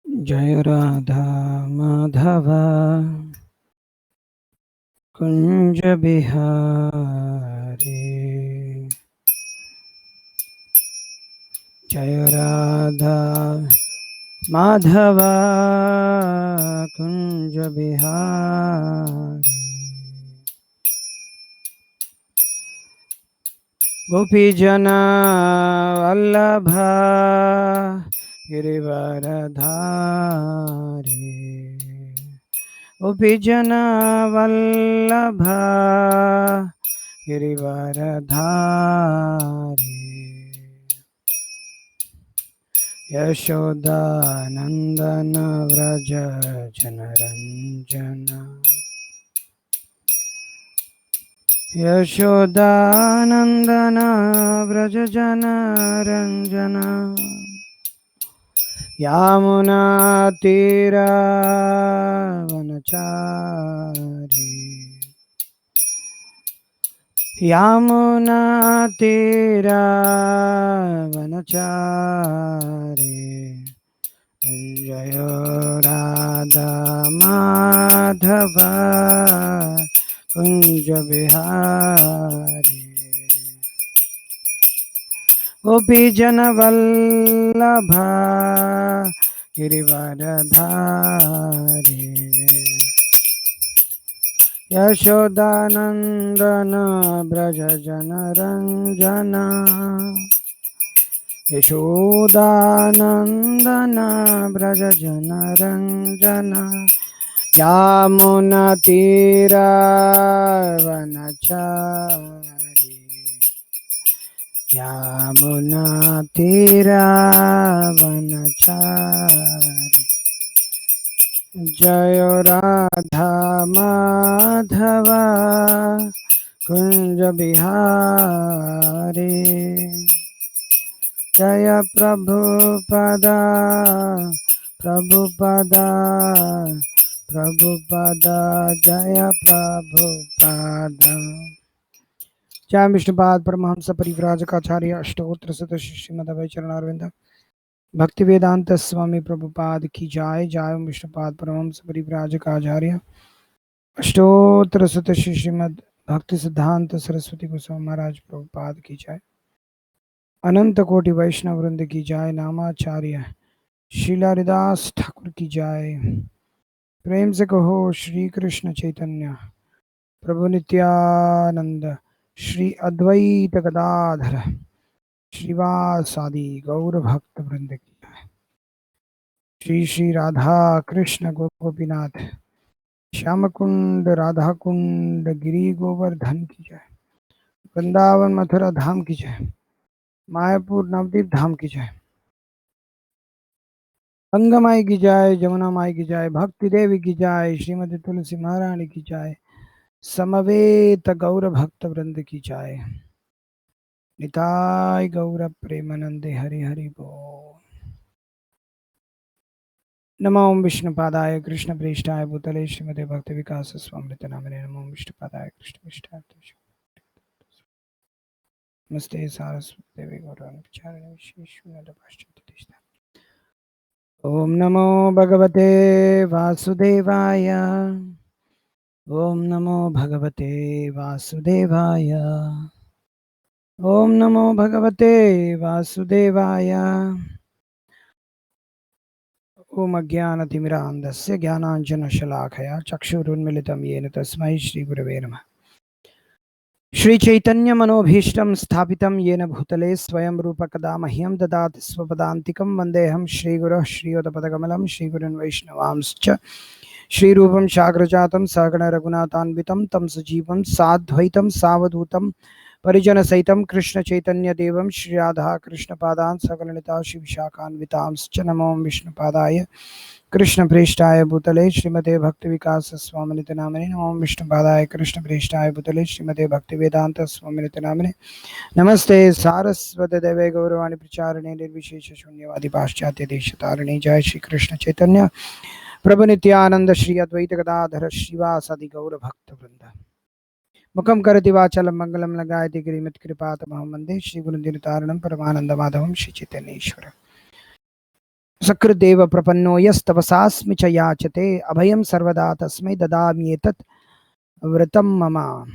जय राधा माधव कुंज बिहारी। जय राधा माधव कुंज बिहारी। गोपी जना वल्लभ गिरिवरधारी। गोपी जना वल्लभ गिरिवरधारी। यशोदानंदन व्रज जनरंजन। यशोदानंदन व्रज जनरंजन। यामुना तीरावनचारी। यामुना तीरावनचारी। जय राधा माधव कुंज बिहारी। गोपी जन वल्लभ गिरिवरधारी। यशोदानंदन ब्रज जनरंजन। यशोदानंदन ब्रज जनरंजन। यामुना तीरावनचारी। यामुना तीरावनचारी। जय राधा माधव कुंज बिहारी। जय प्रभुपदा प्रभुपदा प्रभुपदा। जय प्रभुपदा। जय विष्णुपाद परमहंस परिव्राजकाचार्य अष्टोत्तर सदस्य श्रीमद् चरणारविंद भक्ति वेदांत स्वामी प्रभुपाद की जय। जय विष्णुपाद परमहंस परिव्राजकाचार्य अष्टोत्तर सदस्य श्रीमद् भक्ति सिद्धांत सरस्वती गोस्वामी महाराज प्रभुपाद की जय। अनंत कोटि वैष्णव वृंद की जय। नामाचार्य शीला हरिदास ठाकुर की जय। प्रेम से कहो श्री कृष्ण चैतन्य प्रभु नित्यानंद श्री अद्वैत गदाधर श्रीवासादि गौर भक्त वृंद की जय। श्री श्री राधा कृष्ण गोपीनाथ श्याम कुंड राधा कुंड गिरी गोवर्धन की जय। वृंदावन मथुरा धाम की जय। मायापुर नवदीप धाम की जय। गंगा माई की जय। जमुना माई की जय। भक्ति देवी की जय। श्रीमती तुलसी महारानी की जय। समवेत गौर भक्त वृंद की जय। निताय गौर प्रेमानंदे हरि हरि बोल। नमो विष्णुपादाय कृष्ण प्रेष्ठाय भूतले श्रीमते भक्ति विकास स्वामृत नामने। नमो विष्णुपादाय कृष्ण प्रेष्ठाय नमस्ते सारस्वती देवी गौरवाणी प्रचारिणे विशेषणं पाश्चात्य। ओम नमो भगवते वासुदेवाय। ओम नमो भगवते वासुदेवाय। ओम नमो भगवते वासुदेवाय। ओम अज्ञानतिमिरान्धस्य ज्ञानाञ्जनशलाखया चक्षुरुन्मिलितं येन तस्मै श्रीगुरवे नमः। श्रीचैतन्यमनोभीष्टं स्थापितं येन भूतले स्वयं रूपकदा मह्यं ददाति स्वपदान्तिकं। वन्देऽहं श्रीगुरोः श्रीयुतपदकमलं श्रीगुरुन् वैष्णवांश्च। श्रीरूपं साग्रजातं सहगण रघुनाथान्वितं तं सजीवं साद्वैतं सावधूतं परिजनसहितं कृष्णचैतन्यदेवं श्रीराधा कृष्णपादान् सकलललिता श्रीविशाखान्वितांश्च। नमो विष्णुपादाय कृष्णप्रेष्ठाय भूतले श्रीमते भक्तिविकास स्वामिनिति नामिने। नमो विष्णुपादाय कृष्णप्रेष्ठाय भूतले श्रीमते भक्तिवेदांत स्वामिनिति नामिने। नमस्ते सारस्वती देवे गौरवाणी प्रचारिणे निर्विशेष शून्यवादी पाश्चात्य देशतारिणे। जय श्री कृष्ण चैतन्य प्रभु नित्यानंद श्री अद्वैत गदाधर श्रीवासादि गौर भक्त वृंद। मुखम करति वाचलम मंगलम लगायति गिरिमित कृपातमहं वंदे श्री गुरुदिनतारणं परमानंद माधवं Shri चैतन्येश्वर। Sakrideva prapanno yastavasasmi cha yachate abhayam sarvada tasmai dadamyetat vratam mama.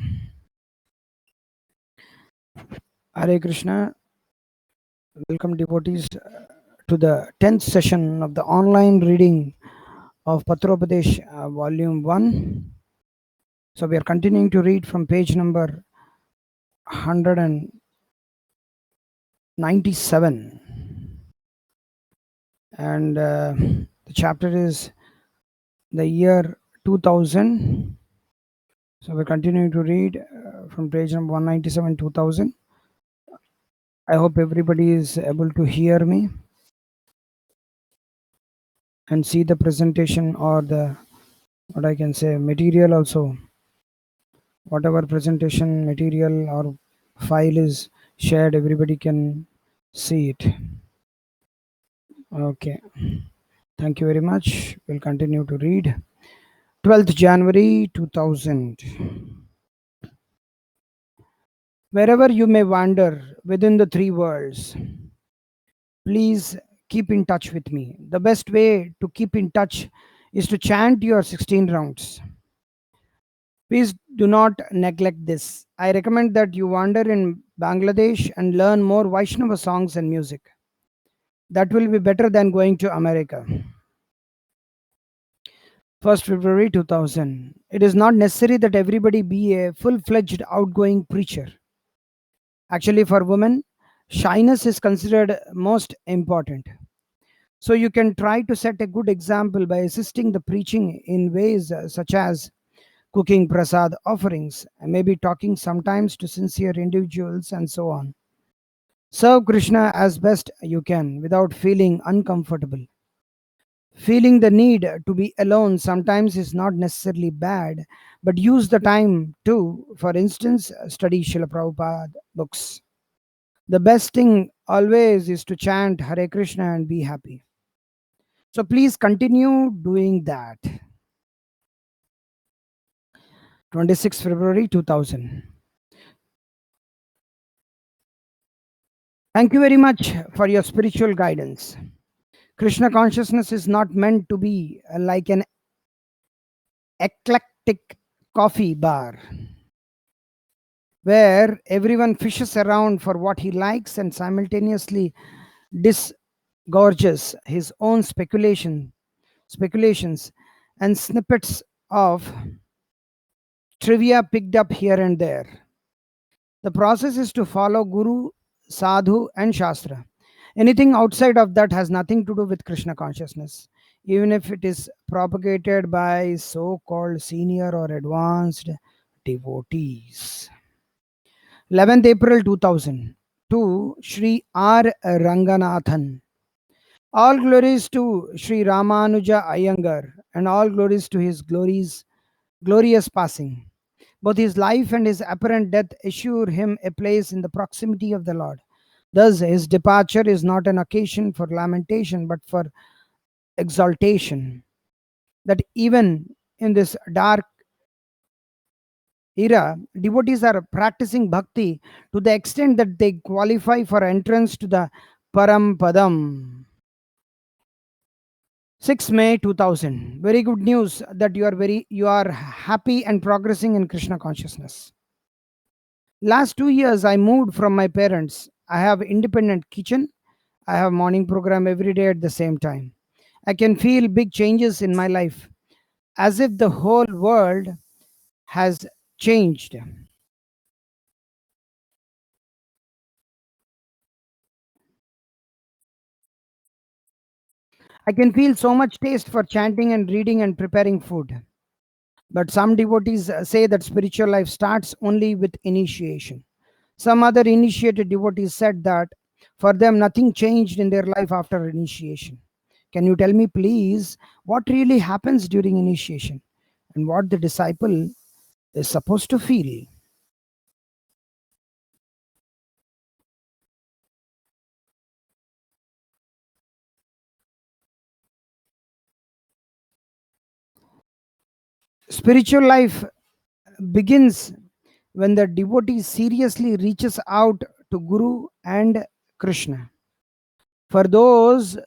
Hare Krishna. Welcome devotees to the 10th session of the online reading of Patropadesa volume 1. So we are continuing to read from page number 197. And the chapter is the year 2000. So we're continuing to read from page number 197, 2000. I hope everybody is able to hear me and see the presentation, or the, what I can say, material also. Whatever presentation material or file is shared, everybody can see it. Okay. Thank you very much. We'll continue to read. 12th January 2000. Wherever you may wander within the three worlds, please keep in touch with me. The best way to keep in touch is to chant your 16 rounds. Please do not neglect this. I recommend that you wander in Bangladesh and learn more Vaishnava songs and music. That will be better than going to America. 1st February 2000. It is not necessary that everybody be a full-fledged outgoing preacher. Actually, for women, shyness is considered most important. So you can try to set a good example by assisting the preaching in ways such as cooking prasad offerings, and maybe talking sometimes to sincere individuals, and so on. Serve Krishna as best you can without feeling uncomfortable. Feeling the need to be alone sometimes is not necessarily bad, but use the time to, for instance, study Srila Prabhupada books. The best thing always is to chant Hare Krishna and be happy. So please continue doing that. 26 February 2000. Thank you very much for your spiritual guidance. Krishna consciousness is not meant to be like an eclectic coffee bar where everyone fishes around for what he likes and simultaneously disgorges his own speculations and snippets of trivia picked up here and there. The process is to follow Guru, Sadhu, and Shastra. Anything outside of that has nothing to do with Krishna consciousness, even if it is propagated by so called senior or advanced devotees. 11th April 2000 to Sri R. Ranganathan. All glories to Sri Ramanuja Iyengar, and all glories to his glorious passing. Both his life and his apparent death assure him a place in the proximity of the Lord. Thus, his departure is not an occasion for lamentation, but for exaltation. That even in this dark era, devotees are practicing bhakti to the extent that they qualify for entrance to the Parampadam. 6 May 2000. Very good news that you are happy and progressing in Krishna consciousness. Last 2 years, I moved from my parents. I have independent kitchen. I have morning program every day at the same time. I can feel big changes in my life, as if the whole world has changed. I can feel so much taste for chanting and reading and preparing food. But some devotees say that spiritual life starts only with initiation. Some other initiated devotees said that for them nothing changed in their life after initiation. Can you tell me, please, what really happens during initiation and what the disciple is supposed to feel? Spiritual life begins when the devotee seriously reaches out to Guru and Krishna. For those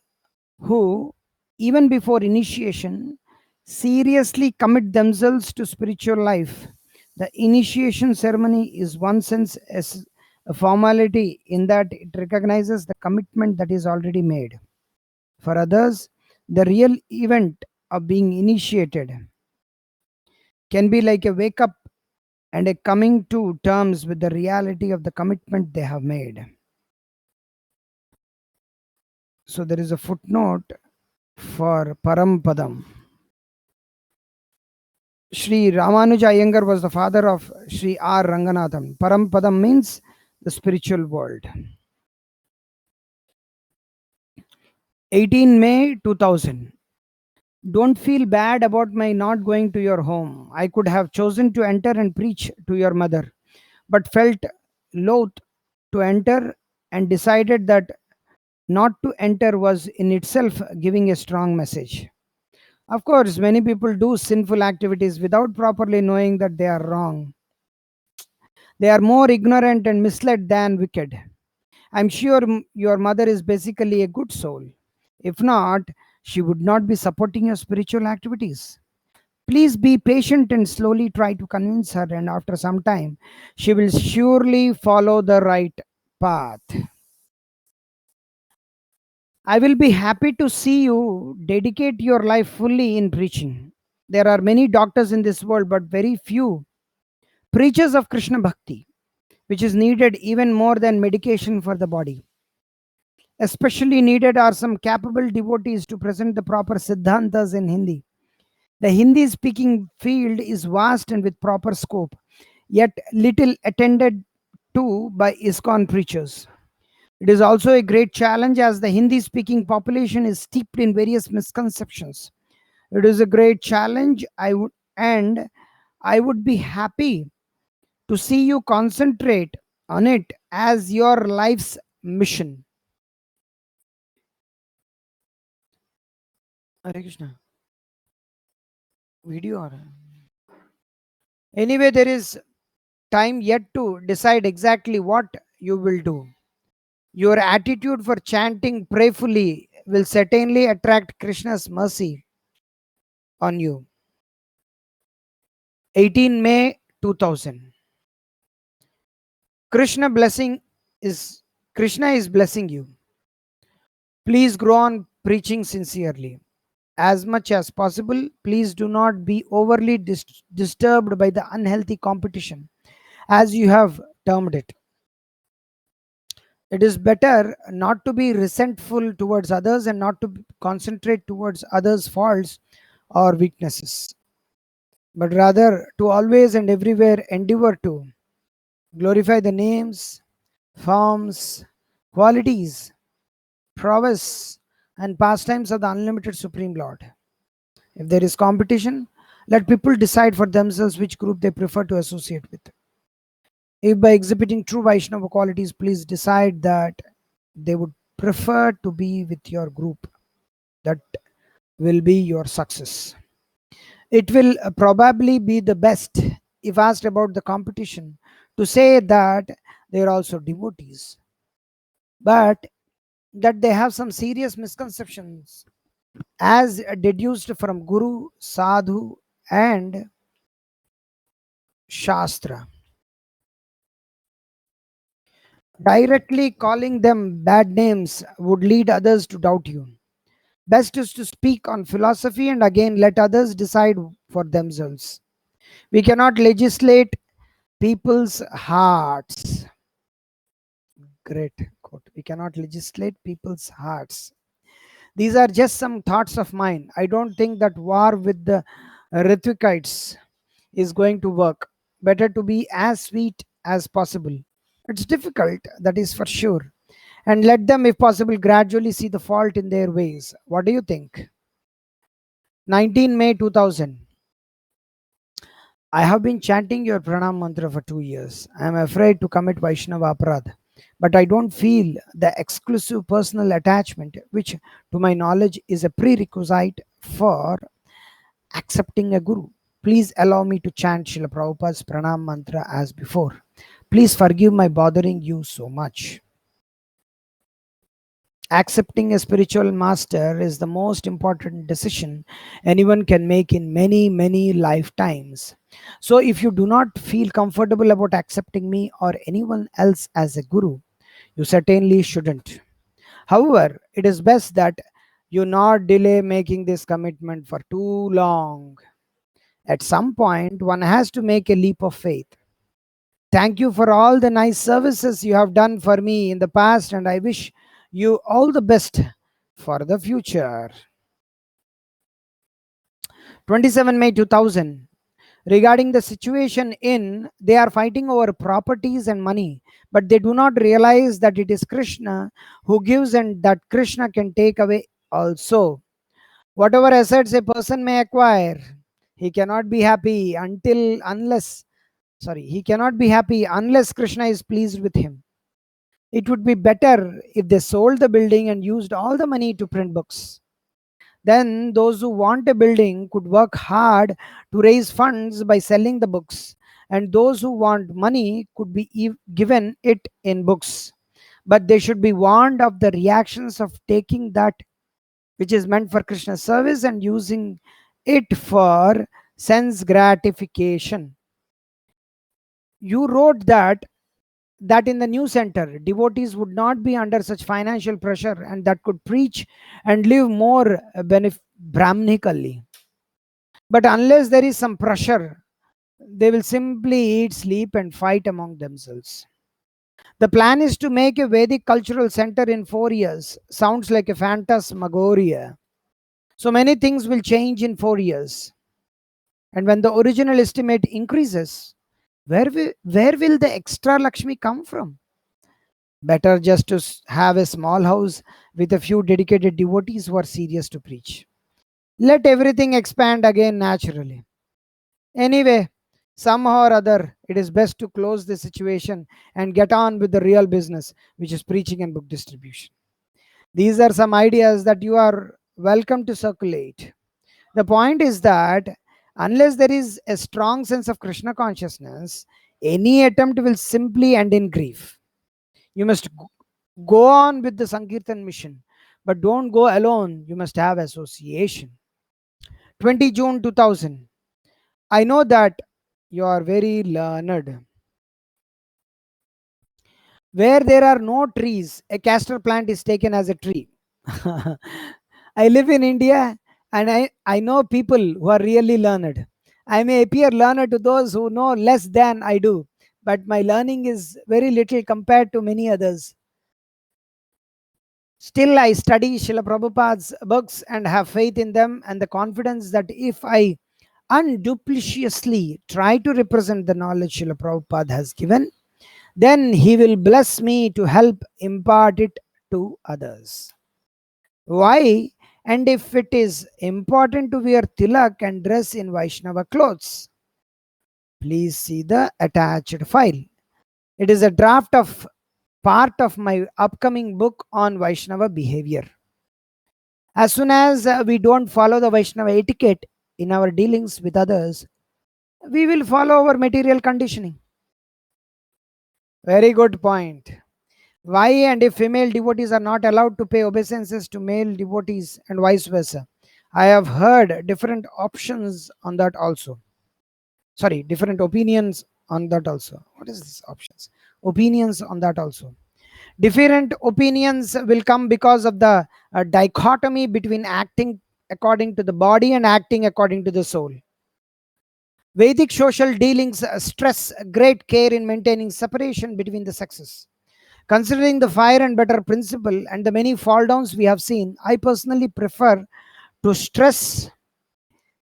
who, even before initiation, seriously commit themselves to spiritual life. The initiation ceremony is one sense as a formality in that it recognizes the commitment that is already made. For others, the real event of being initiated can be like a wake up and a coming to terms with the reality of the commitment they have made. So there is a footnote for Parampadam. Sri Ramanuja Iyengar was the father of Sri R. Ranganathan. Parampadam means the spiritual world. 18 May 2000. Don't feel bad about my not going to your home. I could have chosen to enter and preach to your mother, but felt loath to enter and decided that not to enter was in itself giving a strong message. Of course, many people do sinful activities without properly knowing that they are wrong. They are more ignorant and misled than wicked. I'm sure your mother is basically a good soul. If not, she would not be supporting your spiritual activities. Please be patient and slowly try to convince her, and after some time, she will surely follow the right path. I will be happy to see you dedicate your life fully in preaching. There are many doctors in this world, but very few preachers of Krishna Bhakti, which is needed even more than medication for the body. Especially needed are some capable devotees to present the proper siddhantas in Hindi. The Hindi speaking field is vast and with proper scope, yet little attended to by ISKCON preachers. It is also a great challenge as the Hindi speaking population is steeped in various misconceptions. It is a great challenge. I would be happy to see you concentrate on it as your life's mission. Hare Krishna. Video or anyway, there is time yet to decide exactly what you will do. Your attitude for chanting prayerfully will certainly attract Krishna's mercy on you. 18 May 2000. Krishna blessing is Krishna is blessing you. Please grow on preaching sincerely. As much as possible, please do not be overly disturbed by the unhealthy competition, as you have termed it. It is better not to be resentful towards others and not to concentrate towards others' faults or weaknesses, but rather to always and everywhere endeavor to glorify the names, forms, qualities, prowess, and pastimes of the unlimited Supreme Lord. If there is competition, let people decide for themselves which group they prefer to associate with. If by exhibiting true Vaishnava qualities, please decide that they would prefer to be with your group, that will be your success. It will probably be the best, if asked about the competition, to say that they are also devotees, but that they have some serious misconceptions as deduced from Guru, Sadhu, and Shastra. Directly calling them bad names would lead others to doubt you. Best is to speak on philosophy and again let others decide for themselves. We cannot legislate people's hearts. Great quote. We cannot legislate people's hearts. These are just some thoughts of mine. I don't think that war with the Ritvikites is going to work. Better to be as sweet as possible. It's difficult, that is for sure. And let them, if possible, gradually see the fault in their ways. What do you think? 19 May 2000. I have been chanting your pranam mantra for 2 years. I am afraid to commit Vaishnava aparadha, but I don't feel the exclusive personal attachment, which to my knowledge is a prerequisite for accepting a guru. Please allow me to chant Srila Prabhupada's pranam mantra as before. Please forgive my bothering you so much. Accepting a spiritual master is the most important decision anyone can make in many, many lifetimes. So, if you do not feel comfortable about accepting me or anyone else as a guru, you certainly shouldn't. However, it is best that you not delay making this commitment for too long. At some point, one has to make a leap of faith. Thank you for all the nice services you have done for me in the past, and I wish you all the best for the future. 27 May 2000. Regarding the situation in, they are fighting over properties and money, but they do not realize that it is Krishna who gives and that Krishna can take away also. Whatever assets a person may acquire, he cannot be happy he cannot be happy unless Krishna is pleased with him. It would be better if they sold the building and used all the money to print books. Then those who want a building could work hard to raise funds by selling the books, and those who want money could be given it in books. But they should be warned of the reactions of taking that which is meant for Krishna's service and using it for sense gratification. You wrote that in the new center, devotees would not be under such financial pressure and that could preach and live more brahmanically. But unless there is some pressure, they will simply eat, sleep, and fight among themselves. The plan is to make a Vedic cultural center in 4 years. Sounds like a phantasmagoria. So many things will change in 4 years. And when the original estimate increases, where will the extra Lakshmi come from? Better just to have a small house with a few dedicated devotees who are serious to preach. Let everything expand again naturally. Anyway, somehow or other, it is best to close the situation and get on with the real business, which is preaching and book distribution. These are some ideas that you are welcome to circulate. The point is that unless there is a strong sense of Krishna consciousness, any attempt will simply end in grief. You must go on with the Sankirtan mission, but don't go alone. You must have association. 20 June 2000. I know that you are very learned. Where there are no trees, a castor plant is taken as a tree. I live in India and I know people who are really learned. I may appear learned to those who know less than I do, but my learning is very little compared to many others. Still, I study Srila Prabhupada's books and have faith in them and the confidence that if I undupliciously try to represent the knowledge Srila Prabhupada has given, then he will bless me to help impart it to others. Why? And if it is important to wear tilak and dress in Vaishnava clothes, please see the attached file. It is a draft of part of my upcoming book on Vaishnava behavior. As soon as we don't follow the Vaishnava etiquette in our dealings with others, we will follow our material conditioning. Very good point. Why and if female devotees are not allowed to pay obeisances to male devotees and vice versa? I have heard different options on that also. Sorry, different opinions on that also. What is this options? Opinions on that also. Different opinions will come because of the dichotomy between acting according to the body and acting according to the soul. Vedic social dealings stress great care in maintaining separation between the sexes. Considering the fire and better principle and the many fall downs we have seen, I personally prefer to stress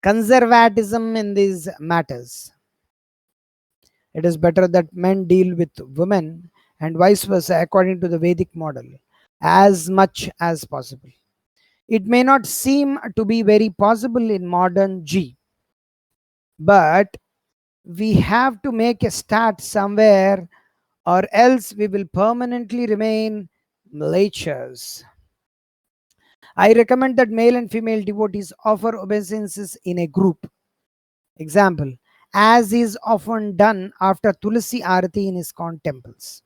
conservatism in these matters. It is better that men deal with women and vice versa according to the Vedic model as much as possible. It may not seem to be very possible in modern G, but we have to make a start somewhere or else we will permanently remain malachas. I recommend that male and female devotees offer obeisances in a group. Example, as is often done after Tulasi Arati in ISKCON temples.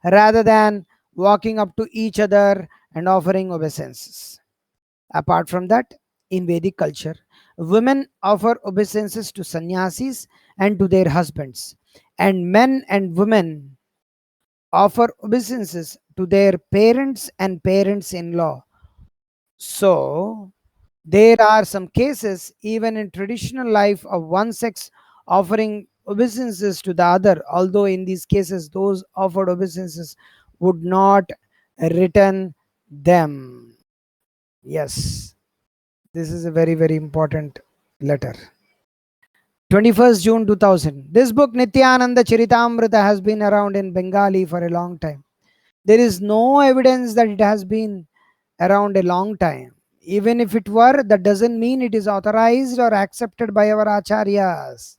Rather than walking up to each other and offering obeisances. Apart from that, in Vedic culture, women offer obeisances to sannyasis and to their husbands, and men and women offer obeisances to their parents and parents in law. So, there are some cases, even in traditional life, of one sex offering obeisances to the other, although in these cases, those offered obeisances would not return them. Yes, this is a very, very important letter. 21st June 2000. This book, Nityananda Charitamrita, has been around in Bengali for a long time. There is no evidence that it has been around a long time. Even if it were, that doesn't mean it is authorized or accepted by our acharyas.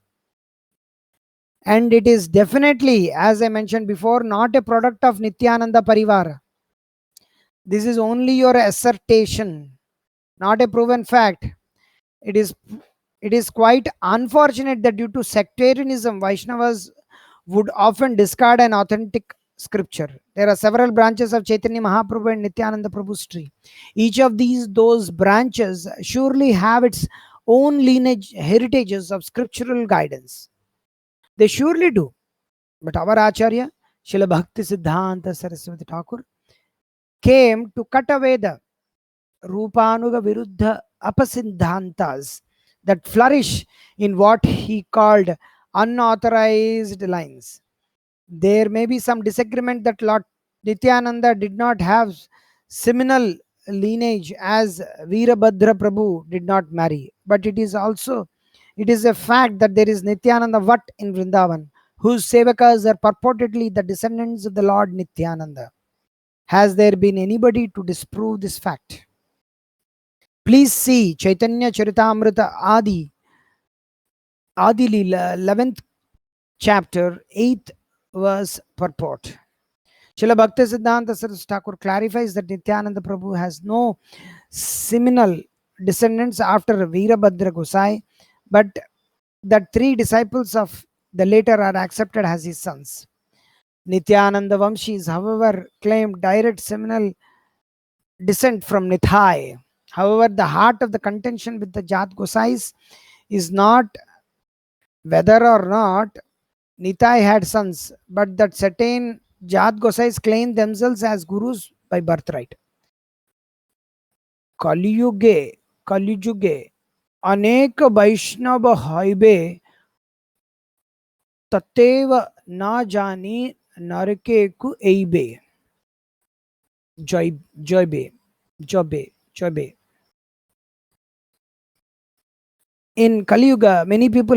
And it is definitely, as I mentioned before, not a product of Nityananda Parivara. This is only your assertion, not a proven fact. It is quite unfortunate that due to sectarianism, Vaishnavas would often discard an authentic scripture. There are several branches of Chaitanya Mahaprabhu and Nityananda Prabhu's tree. Each of those branches surely have its own lineage heritages of scriptural guidance. They surely do. But our Acharya, Srila Bhakti Siddhanta Saraswati Thakur, came to cut away the Rupanuga Viruddha Apasiddhantas that flourish in what he called unauthorized lines. There may be some disagreement that Lord Nityananda did not have seminal lineage, as Veerabhadra Prabhu did not marry. But it is a fact that there is Nityananda Vat in Vrindavan, whose sevakas are purportedly the descendants of the Lord Nityananda. Has there been anybody to disprove this fact? Please see Chaitanya Charitamrita Adi Leela, 11th chapter, 8th verse purport. Srila Bhakti Siddhanta Saraswati Thakur clarifies that Nityananda Prabhu has no seminal descendants after Veerabhadra Gosai, but that three disciples of the later are accepted as his sons. Nityananda Vamshis, however, claim direct seminal descent from Nithai. However, the heart of the contention with the Jat Gosais is not whether or not Nitai had sons, but that certain Jat Gosais claim themselves as gurus by birthright. कलियुगे अनेक वैष्णव हईबे ततेव ना जानी नरके कु एइबे जयबे. In Kali Yuga, many people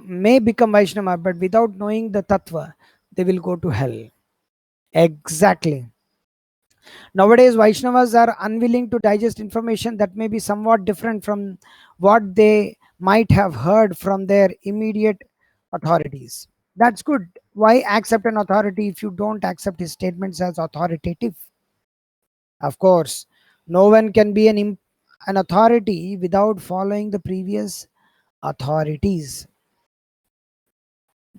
may become Vaishnava, but without knowing the Tattva, they will go to hell. Exactly. Nowadays, Vaishnavas are unwilling to digest information that may be somewhat different from what they might have heard from their immediate authorities. That's good. Why accept an authority if you don't accept his statements as authoritative? Of course, no one can be an authority without following the previous authorities.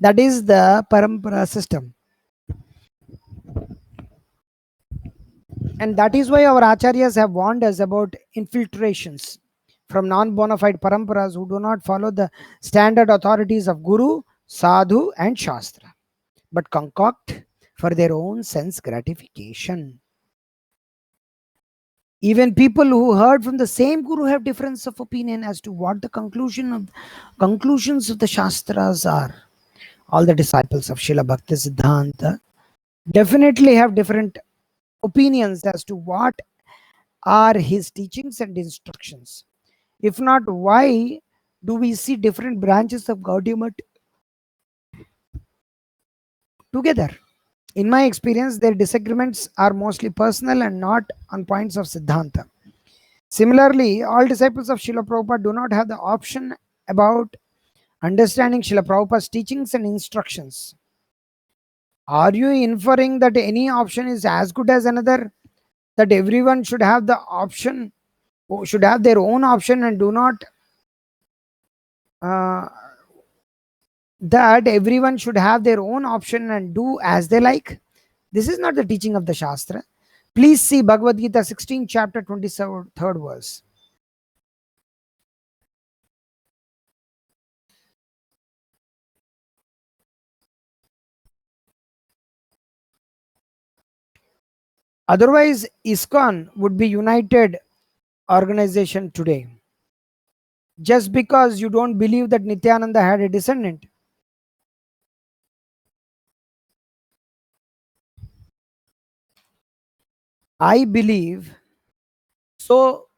That is the parampara system. And that is why our acharyas have warned us about infiltrations from non-bona fide paramparas who do not follow the standard authorities of Guru, Sadhu, and Shastra, but concoct for their own sense gratification. Even people who heard from the same Guru have difference of opinion as to what the conclusions of the Shastras are. All the disciples of Srila Bhakti Siddhanta definitely have different opinions as to what are his teachings and instructions. If not, why do we see different branches of Gaudiya Math together? In my experience, their disagreements are mostly personal and not on points of Siddhanta. Similarly, all disciples of Srila Prabhupada do not have the option about understanding Srila Prabhupada's teachings and instructions. Are you inferring that any option is as good as another? That everyone should have the option, should have their own option and do not that everyone should have their own option and do as they like? This is not the teaching of the Shastra. Please see Bhagavad Gita 16th chapter 23rd verse. Otherwise, ISKCON would be united organization today. Just because you don't believe that Nityananda had a descendant. I believe. So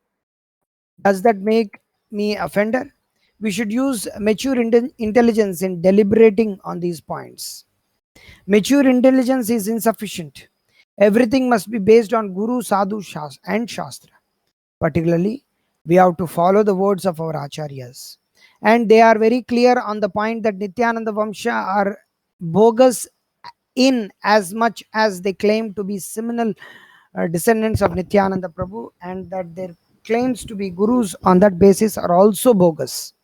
does that make me offender? We should use mature intelligence in deliberating on these points. Mature intelligence is insufficient. Everything must be based on Guru, Sadhu, and Shastra. Particularly, we have to follow the words of our acharyas. And they are very clear on the point that Nityananda Vamsha are bogus in as much as they claim to be seminal descendants of Nityananda Prabhu, and that their claims to be gurus on that basis are also bogus.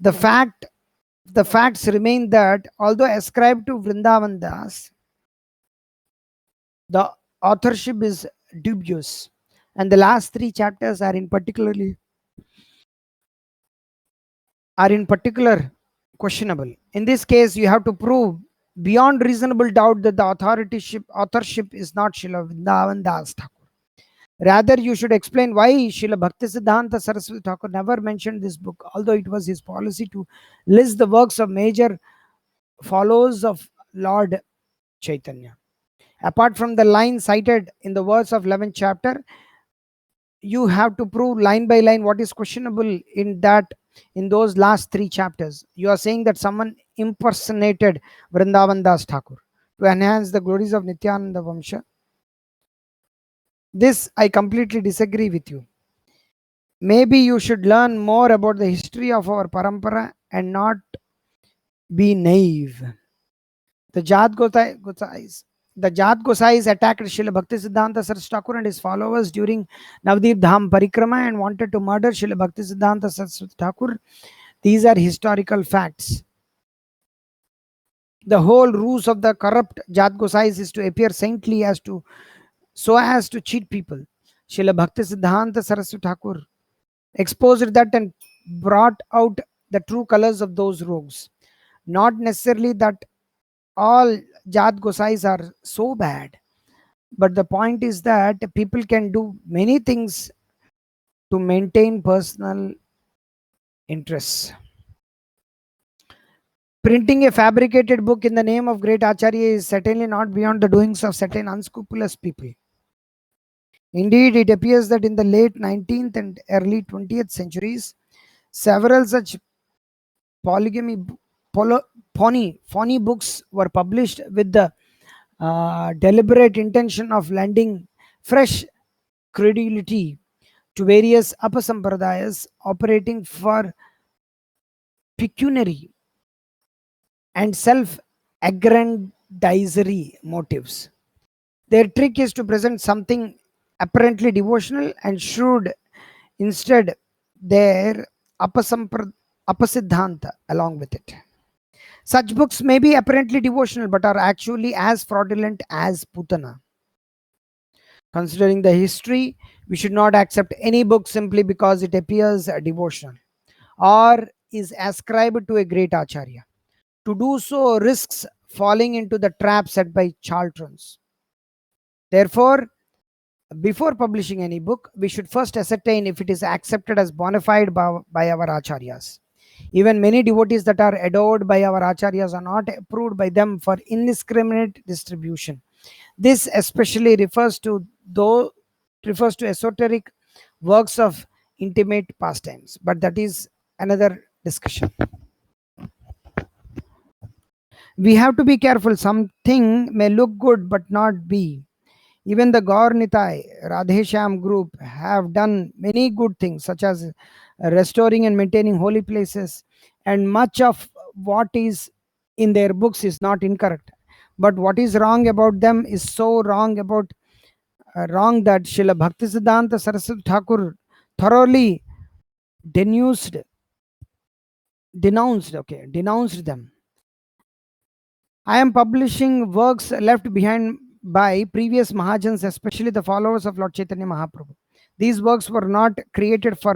The facts remain that although ascribed to Vrindavan Das, the authorship is dubious, and the last three chapters are in particular questionable. In this case, you have to prove beyond reasonable doubt that the authorship is not Srila Vrindavan Das Thakur. Rather, you should explain why Srila Bhaktisiddhanta Saraswati Thakur never mentioned this book, although it was his policy to list the works of major followers of Lord Chaitanya. Apart from the line cited in the verse of 11th chapter, you have to prove line by line what is questionable in those last three chapters. You are saying that someone impersonated Vrindavan Das Thakur to enhance the glories of Nityananda Vamsha. This I completely disagree with you. Maybe you should learn more about the history of our parampara and not be naive. The Jat Gosais attacked Srila Bhaktisiddhanta Saraswati Thakur and his followers during Navdeep Dham Parikrama and wanted to murder Srila Bhaktisiddhanta Saraswati Thakur. These are historical facts. The whole ruse of the corrupt Jat Gosais is to appear saintly so as to cheat people. Srila Bhaktisiddhanta Saraswati Thakur exposed that and brought out the true colors of those rogues. Not necessarily that all Jat Gosais are so bad, but the point is that people can do many things to maintain personal interests. Printing a fabricated book in the name of great Acharya is certainly not beyond the doings of certain unscrupulous people. Indeed, it appears that in the late 19th and early 20th centuries, several such phony books were published with the deliberate intention of lending fresh credulity to various apasampradayas operating for pecuniary and self-aggrandizory motives. Their trick is to present something apparently devotional and shrewd instead their apasiddhanta along with it. Such books may be apparently devotional but are actually as fraudulent as Putana. Considering the history, we should not accept any book simply because it appears devotional or is ascribed to a great Acharya. To do so risks falling into the trap set by charlatans. Therefore, before publishing any book, we should first ascertain if it is accepted as bona fide by our acharyas. Even many devotees that are adored by our acharyas are not approved by them for indiscriminate distribution. This especially refers to esoteric works of intimate pastimes, but that is another discussion. We have to be careful. Something may look good but not be. Even the Gaur Nitai, Radhesham group have done many good things, such as restoring and maintaining holy places, and much of what is in their books is not incorrect. But what is wrong about them is so wrong that Srila Bhaktisiddhanta Saraswati Thakur thoroughly denounced them. I am publishing works left behind by previous Mahajans, especially the followers of Lord Chaitanya Mahaprabhu. These works were not created for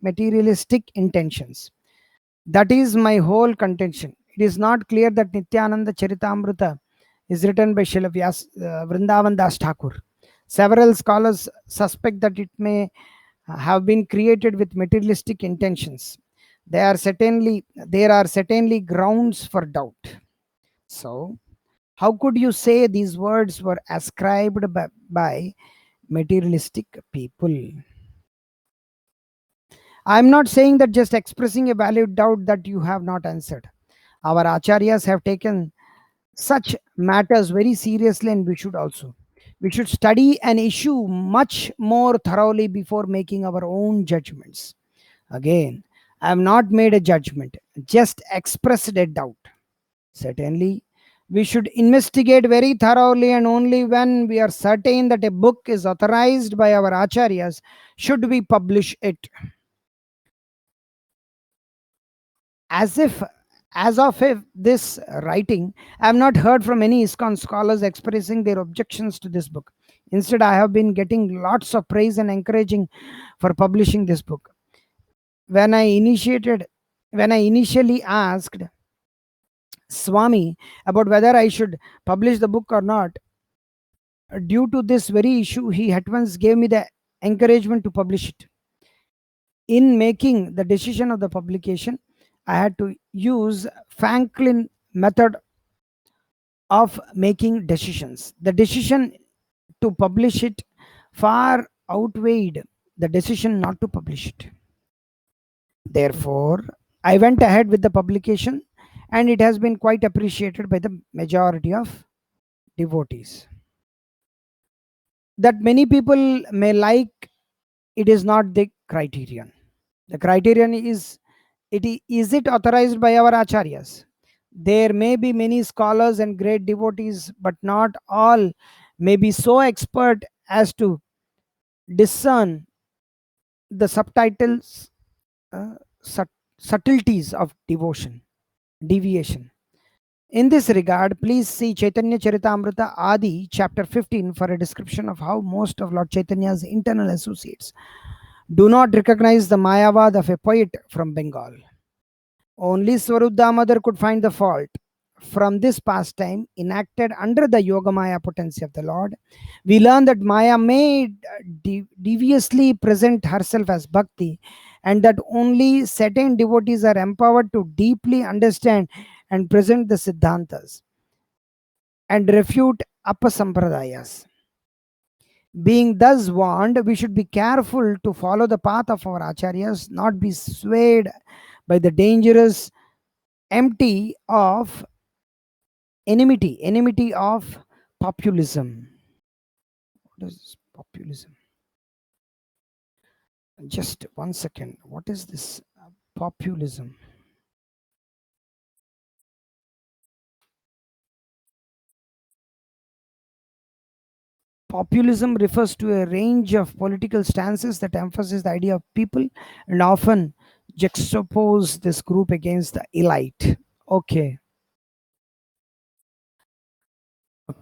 materialistic intentions. That is my whole contention. It is not clear that Nityananda Charitamrita is written by Srila Vrindavan Das Thakur. Several scholars suspect that it may have been created with materialistic intentions. There are certainly grounds for doubt. So, how could you say these words were ascribed by materialistic people? I'm not saying that, just expressing a valid doubt that you have not answered. Our acharyas have taken such matters very seriously, and we should also. We should study an issue much more thoroughly before making our own judgments. Again, I have not made a judgment, just expressed a doubt. Certainly, we should investigate very thoroughly, and only when we are certain that a book is authorized by our acharyas should we publish it. As of this writing, I have not heard from any ISKCON scholars expressing their objections to this book. Instead, I have been getting lots of praise and encouraging for publishing this book. When I initially asked Swami about whether I should publish the book or not, due to this very issue, he at once gave me the encouragement to publish it. In making the decision of the publication, I had to use Franklin method of making decisions. The decision to publish it far outweighed the decision not to publish it. Therefore, I went ahead with the publication, and it has been quite appreciated by the majority of devotees. That many people may like, it is not the criterion. The criterion is it authorized by our acharyas? There may be many scholars and great devotees, but not all may be so expert as to discern the subtitles, subtleties of deviation. In this regard, please see Chaitanya Charitamrita Adi, chapter 15, for a description of how most of Lord Chaitanya's internal associates do not recognize the Mayavad of a poet from Bengal. Only Swarup Damodar could find the fault. From this pastime, enacted under the Yogamaya potency of the Lord, we learn that Maya may deviously present herself as Bhakti, and that only certain devotees are empowered to deeply understand and present the Siddhantas and refute Apasampradayas. Being thus warned, we should be careful to follow the path of our acharyas, not be swayed by the dangerous enmity of populism. What is populism? Just 1 second. What is this populism? Populism refers to a range of political stances that emphasize the idea of people and often juxtapose this group against the elite. Okay,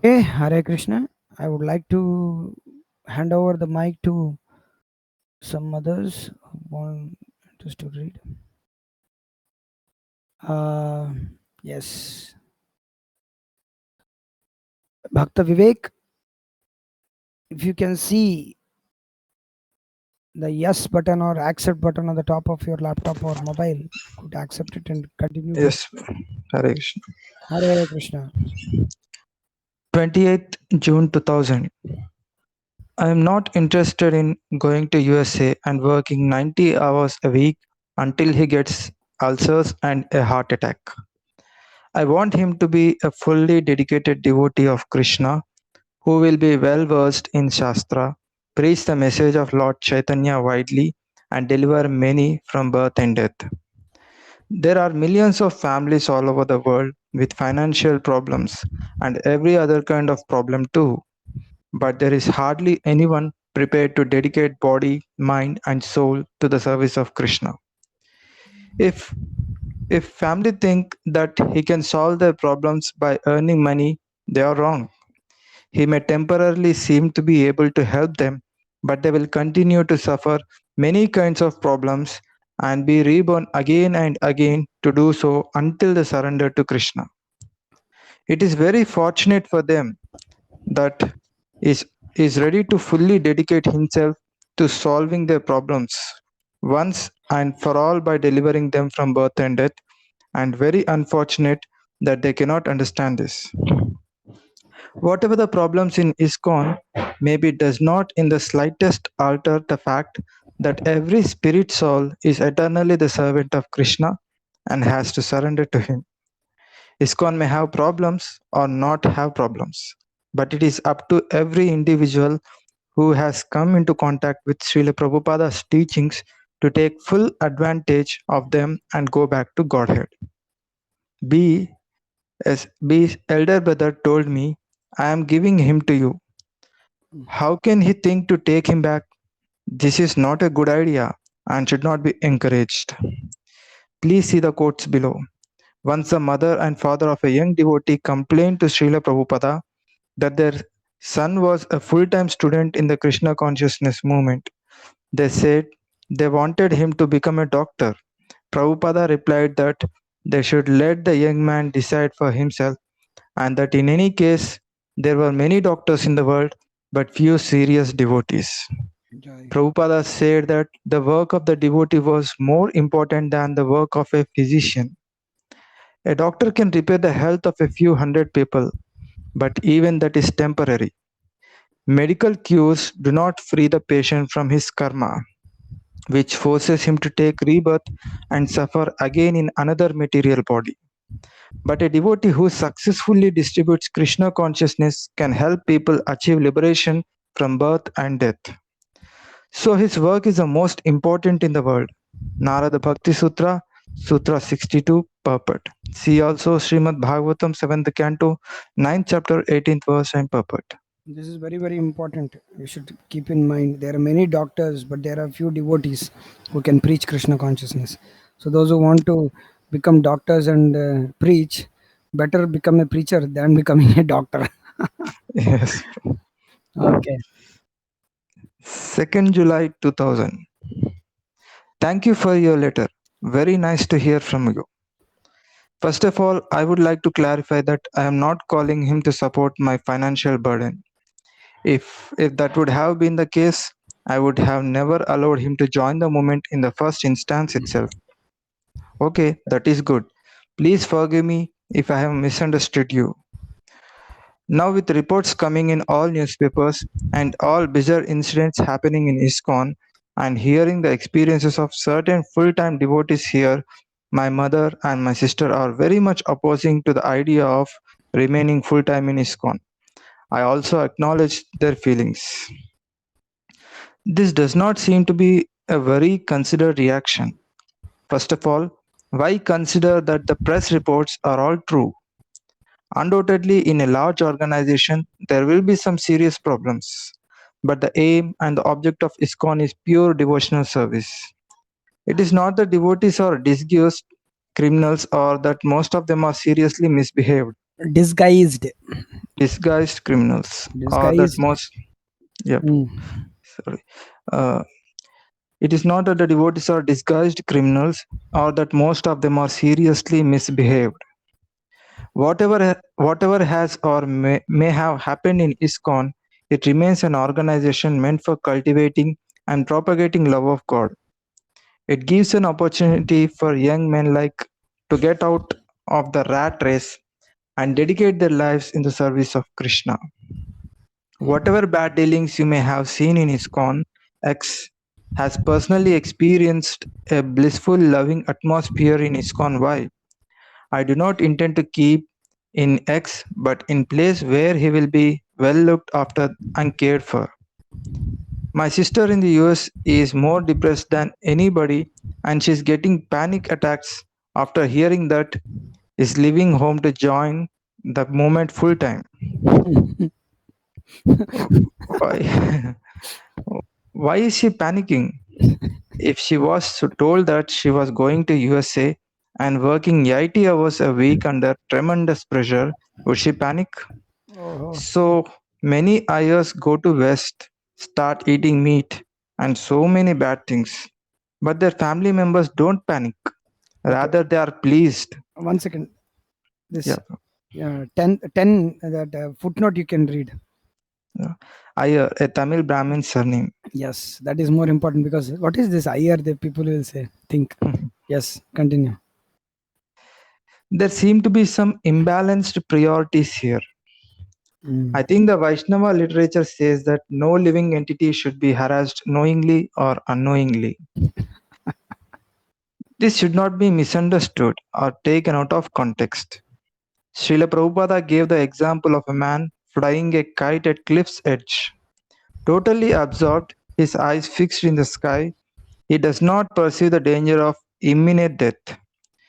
Hare Krishna. I would like to hand over the mic to some others who want just to read. Yes. Bhakta Vivek, if you can see the yes button or accept button on the top of your laptop or mobile, could accept it and continue. Yes, Hare Krishna. Hare Krishna. 28th June 2000. I am not interested in going to USA and working 90 hours a week until he gets ulcers and a heart attack. I want him to be a fully dedicated devotee of Krishna who will be well versed in Shastra, preach the message of Lord Chaitanya widely, and deliver many from birth and death. There are millions of families all over the world with financial problems and every other kind of problem too. But there is hardly anyone prepared to dedicate body, mind, and soul to the service of Krishna. If family think that he can solve their problems by earning money, they are wrong. He may temporarily seem to be able to help them, but they will continue to suffer many kinds of problems and be reborn again and again to do so until they surrender to Krishna. It is very fortunate for them that is, is ready to fully dedicate himself to solving their problems once and for all by delivering them from birth and death, and very unfortunate that they cannot understand this. Whatever the problems in ISKCON, maybe does not in the slightest alter the fact that every spirit soul is eternally the servant of Krishna and has to surrender to him. ISKCON may have problems or not have problems, but it is up to every individual who has come into contact with Srila Prabhupada's teachings to take full advantage of them and go back to Godhead. B. B's elder brother told me, I am giving him to you. How can he think to take him back? This is not a good idea and should not be encouraged. Please see the quotes below. Once the mother and father of a young devotee complained to Srila Prabhupada that their son was a full-time student in the Krishna consciousness movement. They said they wanted him to become a doctor. Prabhupada replied that they should let the young man decide for himself and that in any case there were many doctors in the world but few serious devotees. Jai. Prabhupada said that the work of the devotee was more important than the work of a physician. A doctor can repair the health of a few hundred people, but even that is temporary. Medical cures do not free the patient from his karma, which forces him to take rebirth and suffer again in another material body. But a devotee who successfully distributes Krishna consciousness can help people achieve liberation from birth and death. So his work is the most important in the world. Narada Bhakti Sutra, Sutra 62, purport. See also Srimad Bhagavatam 7th Canto, 9th chapter, 18th verse and purport. This is very, very important. You should keep in mind there are many doctors, but there are few devotees who can preach Krishna consciousness. So, those who want to become doctors and preach, better become a preacher than becoming a doctor. Yes. Okay. 2nd July 2000. Thank you for your letter. Very nice to hear from you. First of all, I would like to clarify that I am not calling him to support my financial burden. If that would have been the case, I would have never allowed him to join the movement in the first instance itself. Okay, that is good. Please forgive me if I have misunderstood you. Now with reports coming in all newspapers and all bizarre incidents happening in ISKCON and hearing the experiences of certain full-time devotees here, my mother and my sister are very much opposing to the idea of remaining full-time in ISKCON. I also acknowledge their feelings. This does not seem to be a very considered reaction. First of all, why consider that the press reports are all true? Undoubtedly, in a large organization, there will be some serious problems, but the aim and the object of ISKCON is pure devotional service. It is not that devotees are disguised criminals or that most of them are seriously misbehaved. Disguised. Disguised criminals, or that Disguised. most, yep, Mm. sorry. Uh, it is not that the devotees are disguised criminals or that most of them are seriously misbehaved. Whatever has or may have happened in ISKCON, it remains an organization meant for cultivating and propagating love of God. It gives an opportunity for young men like to get out of the rat race and dedicate their lives in the service of Krishna. Whatever bad dealings you may have seen in ISKCON, X has personally experienced a blissful, loving atmosphere in ISKCON Y. I do not intend to keep in X, but in place where he will be well looked after and cared for. My sister in the US is more depressed than anybody, and she's getting panic attacks after hearing that is leaving home to join the movement full time. Why? Why is she panicking? If she was told that she was going to USA and working 80 hours a week under tremendous pressure, would she panic? Oh. So Many ayers go to West, start eating meat, and so many bad things. But their family members don't panic. Okay, Rather, they are pleased. 1 second. Yeah, This 10 that footnote you can read. yeah. Iyer, a Tamil Brahmin surname. Yes, that is more important because what is this IR? The people will say, think. Yes, continue. There seem to be some imbalanced priorities here. I think the Vaishnava literature says that no living entity should be harassed knowingly or unknowingly. This should not be misunderstood or taken out of context. Srila Prabhupada gave the example of a man flying a kite at cliff's edge. Totally absorbed, his eyes fixed in the sky, he does not perceive the danger of imminent death.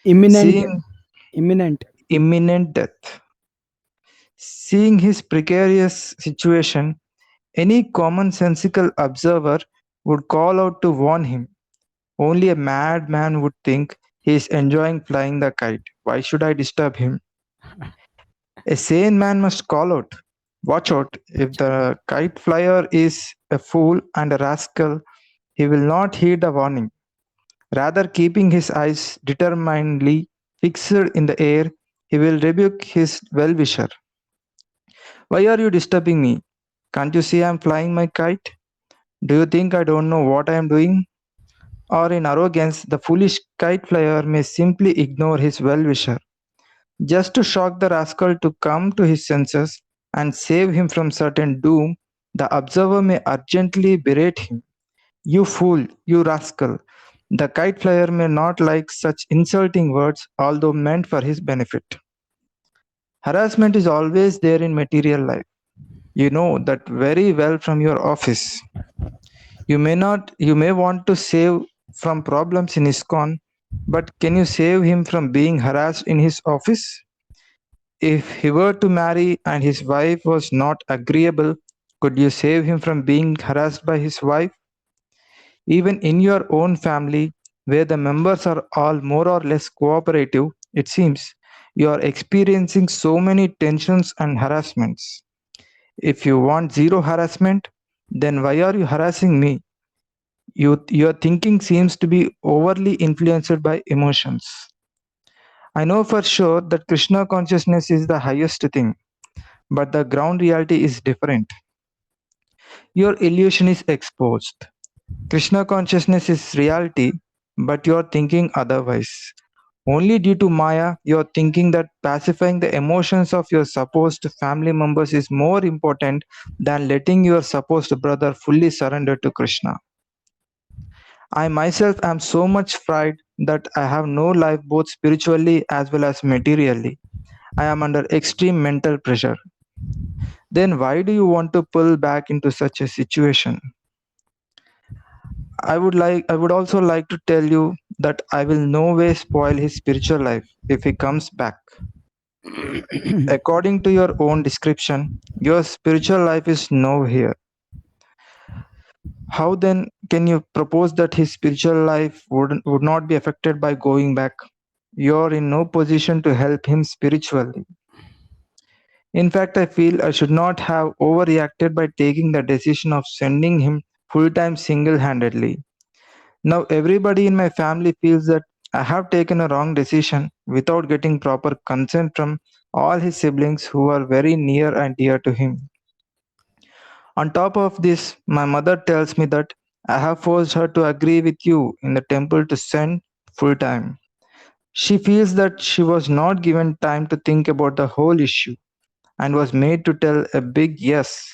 Imminent, Seeing imminent. imminent death. Seeing his precarious situation, any commonsensical observer would call out to warn him. Only a madman would think he is enjoying flying the kite. Why should I disturb him? A sane man must call out. Watch out, if the kite flyer is a fool and a rascal, he will not heed the warning. Rather, keeping his eyes determinedly fixed in the air, he will rebuke his well wisher. Why are you disturbing me? Can't you see I am flying my kite? Do you think I don't know what I am doing? Or in arrogance, the foolish kite flyer may simply ignore his well wisher, just to shock the rascal to come to his senses and save him from certain doom. The observer may urgently berate him. You fool, you rascal. The kite flyer may not like such insulting words, although meant for his benefit. Harassment is always there in material life. You know that very well from your office. You may want to save from problems in ISKCON, but can you save him from being harassed in his office? If he were to marry and his wife was not agreeable, could you save him from being harassed by his wife? Even in your own family, where the members are all more or less cooperative, it seems you are experiencing so many tensions and harassments. If you want zero harassment, then why are you harassing me? Your thinking seems to be overly influenced by emotions. I know for sure that Krishna consciousness is the highest thing, but the ground reality is different. Your illusion is exposed. Krishna consciousness is reality, but you are thinking otherwise. Only due to Maya, you are thinking that pacifying the emotions of your supposed family members is more important than letting your supposed brother fully surrender to Krishna. I myself am so much fried that I have no life both spiritually as well as materially. I am under extreme mental pressure. Then why do you want to pull back into such a situation? I would also like to tell you that I will no way spoil his spiritual life if he comes back. According to your own description, your spiritual life is now here. How then can you propose that his spiritual life would not be affected by going back? You're in no position to help him spiritually. In fact, I feel I should not have overreacted by taking the decision of sending him full time single handedly. Now, everybody in my family feels that I have taken a wrong decision without getting proper consent from all his siblings who are very near and dear to him. On top of this, my mother tells me that I have forced her to agree with you in the temple to send full time. She feels that she was not given time to think about the whole issue and was made to tell a big yes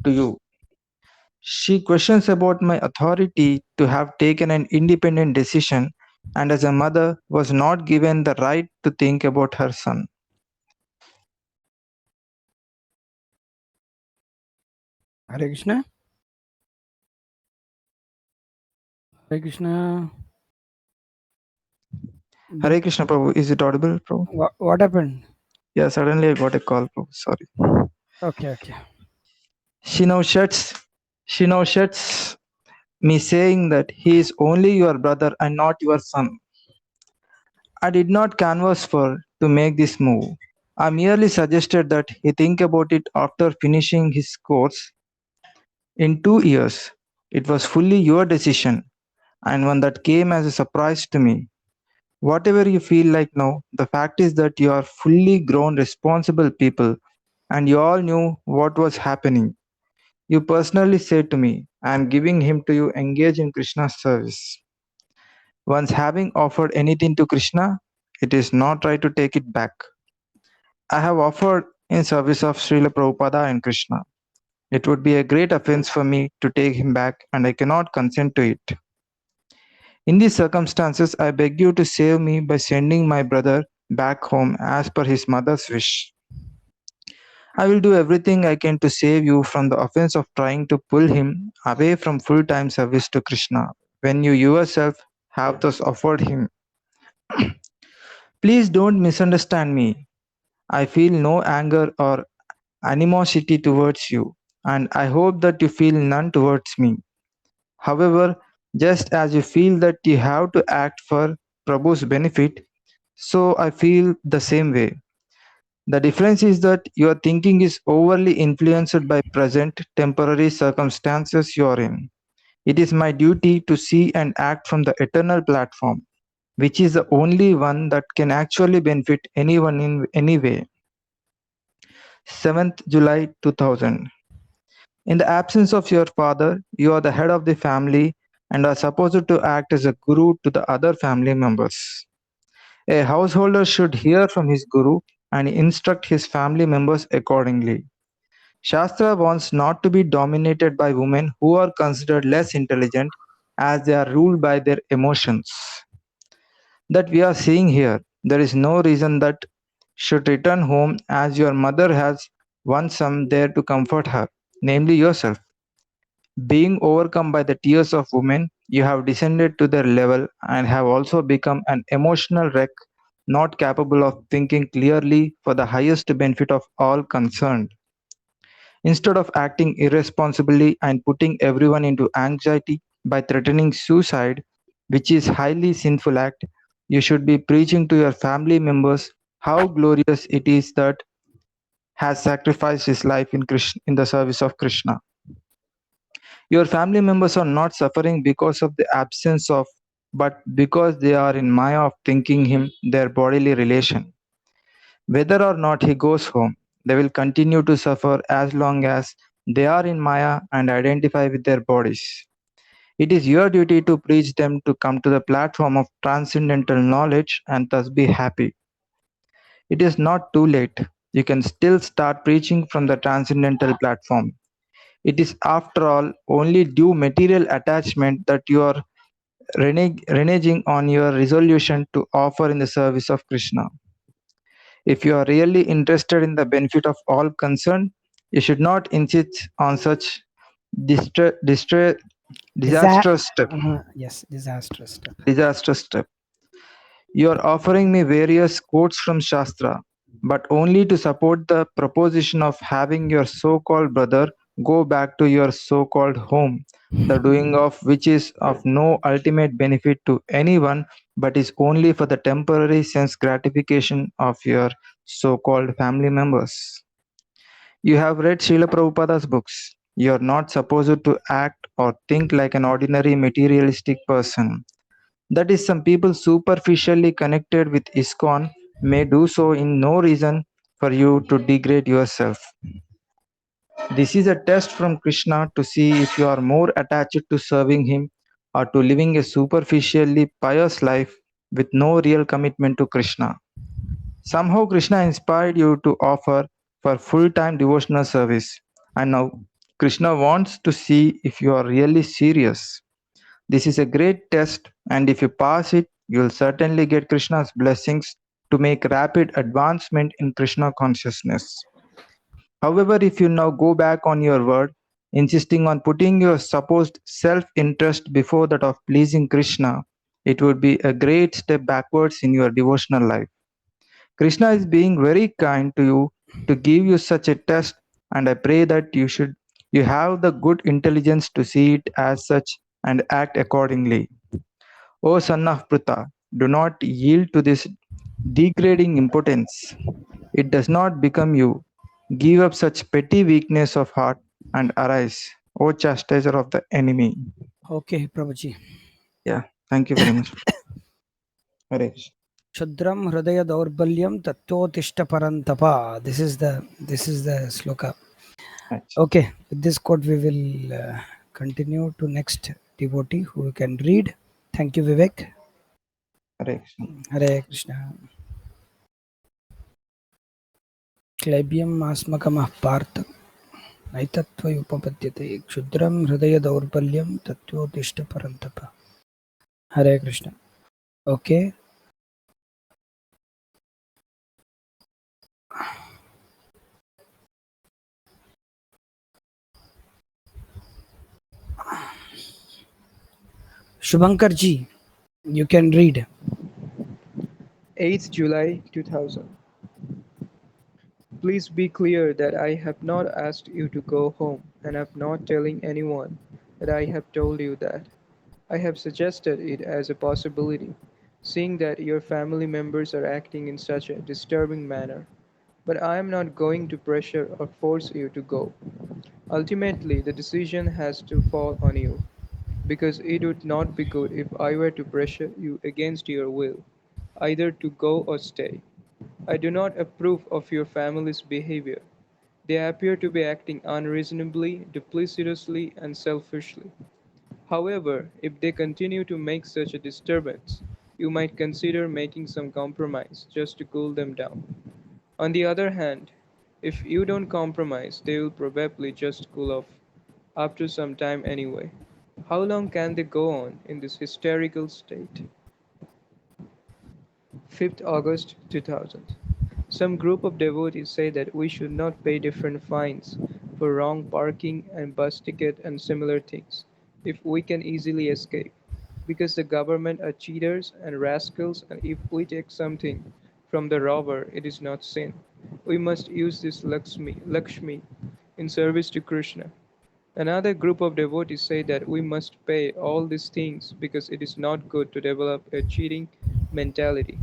to you. She questions about my authority to have taken an independent decision and as a mother was not given the right to think about her son. Hare Krishna. Hare Krishna. Hare Krishna Prabhu, is it audible Prabhu? What happened? Yeah, suddenly I got a call Prabhu, sorry. Okay, okay. She now shuts she now shuts me saying that he is only your brother and not your son. I did not canvass for to make this move. I merely suggested that he think about it after finishing his course in 2 years. It was fully your decision, and one that came as a surprise to me. Whatever you feel like now, the fact is that you are fully grown, responsible people, and you all knew what was happening. You personally said to me, I am giving him to you, engage in Krishna's service. Once having offered anything to Krishna, it is not right to take it back. I have offered in service of Srila Prabhupada and Krishna. It would be a great offense for me to take him back, and I cannot consent to it. In these circumstances, I beg you to save me by sending my brother back home as per his mother's wish. I will do everything I can to save you from the offense of trying to pull him away from full time service to Krishna when you yourself have thus offered him. Please don't misunderstand me. I feel no anger or animosity towards you, and I hope that you feel none towards me. However, just as you feel that you have to act for Prabhu's benefit, so I feel the same way. The difference is that your thinking is overly influenced by present temporary circumstances you are in. It is my duty to see and act from the eternal platform, which is the only one that can actually benefit anyone in any way. 7th July 2000. In the absence of your father, you are the head of the family and are supposed to act as a guru to the other family members. A householder should hear from his guru and instruct his family members accordingly. Shastra wants not to be dominated by women who are considered less intelligent as they are ruled by their emotions. That we are seeing here, there is no reason that should return home as your mother has one son there to comfort her, namely yourself. Being overcome by the tears of women, you have descended to their level and have also become an emotional wreck, not capable of thinking clearly for the highest benefit of all concerned. Instead of acting irresponsibly and putting everyone into anxiety by threatening suicide, which is highly sinful act, you should be preaching to your family members how glorious it is that has sacrificed his life in the service of Krishna. Your family members are not suffering because of the absence of, but because they are in maya of thinking him their bodily relation. Whether or not he goes home, they will continue to suffer as long as they are in maya and identify with their bodies. It is your duty to preach them to come to the platform of transcendental knowledge and thus be happy. It is not too late. You can still start preaching from the transcendental platform. It is, after all, only due material attachment that you are reneging on your resolution to offer in the service of Krishna. If you are really interested in the benefit of all concerned, you should not insist on such distra- distra- Disa- disastrous step. yes, disastrous step. Disastrous step. You are offering me various quotes from Shastra, but only to support the proposition of having your so-called brother go back to your so-called home, the doing of which is of no ultimate benefit to anyone, but is only for the temporary sense gratification of your so-called family members. You have read Srila Prabhupada's books. You are not supposed to act or think like an ordinary materialistic person. That is, some people superficially connected with ISKCON may do so in no reason for you to degrade yourself. This is a test from Krishna to see if you are more attached to serving him or to living a superficially pious life with no real commitment to Krishna. Somehow Krishna inspired you to offer for full-time devotional service, and now Krishna wants to see if you are really serious. This is a great test, and if you pass it, you will certainly get Krishna's blessings to make rapid advancement in Krishna consciousness. However, if you now go back on your word, insisting on putting your supposed self interest before that of pleasing Krishna, it would be a great step backwards in your devotional life. Krishna is being very kind to you to give you such a test, and I pray that you have the good intelligence to see it as such and act accordingly. O son of Pruta, do not yield to this degrading impotence. It does not become you. Give up such petty weakness of heart and arise, O chastiser of the enemy. Okay, Prabhuji. Yeah, thank you very much. Hare Krishna. Shudram Hridaya Daurbalyam Tattotishta Parantapa. This is the sloka. Right. Okay, with this quote we will continue to next devotee who can read. Thank you, Vivek. Hare Krishna. Hare Krishna. Klaibyam asmakamah partha naitattvayupapadyate Kshudram Hridaya Daurbalyam Tattotishta Parantapa. Hare Krishna. Okay. Shubhankar ji, you can read. 8th July 2000. Please be clear that I have not asked you to go home, and am not telling anyone that I have told you that. I have suggested it as a possibility, seeing that your family members are acting in such a disturbing manner. But I am not going to pressure or force you to go. Ultimately, the decision has to fall on you, because it would not be good if I were to pressure you against your will, either to go or stay. I do not approve of your family's behavior. They appear to be acting unreasonably, duplicitously, and selfishly. However, if they continue to make such a disturbance, you might consider making some compromise just to cool them down. On the other hand, if you don't compromise, they will probably just cool off after some time anyway. How long can they go on in this hysterical state? 5th August 2000. Some group of devotees say that we should not pay different fines for wrong parking and bus ticket and similar things if we can easily escape, because the government are cheaters and rascals, and if we take something from the robber it is not sin. We must use this Lakshmi in service to Krishna. Another group of devotees say that we must pay all these things because it is not good to develop a cheating mentality.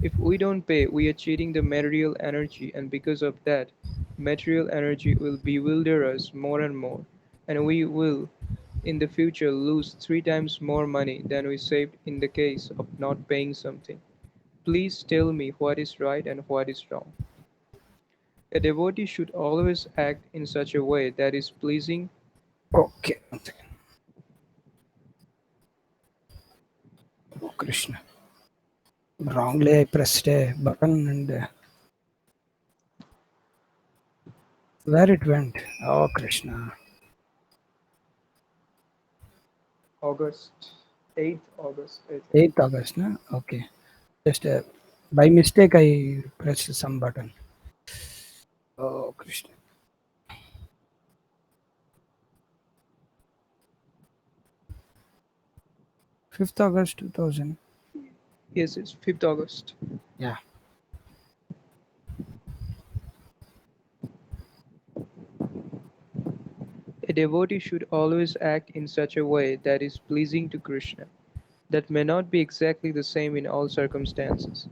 If we don't pay, we are cheating the material energy, and because of that, material energy will bewilder us more and more, and we will in the future lose 3 times more money than we saved in the case of not paying something. Please tell me what is right and what is wrong. A devotee should always act in such a way that is pleasing. Okay. One second. Oh, Krishna. Wrongly I pressed a button and where it went. Oh, Krishna. August 8th August, I think. 8th August, na? Okay. Just by mistake I pressed some button. Oh, Krishna. 5th August 2000. Yes, it's 5th August. Yeah. A devotee should always act in such a way that is pleasing to Krishna. That may not be exactly the same in all circumstances.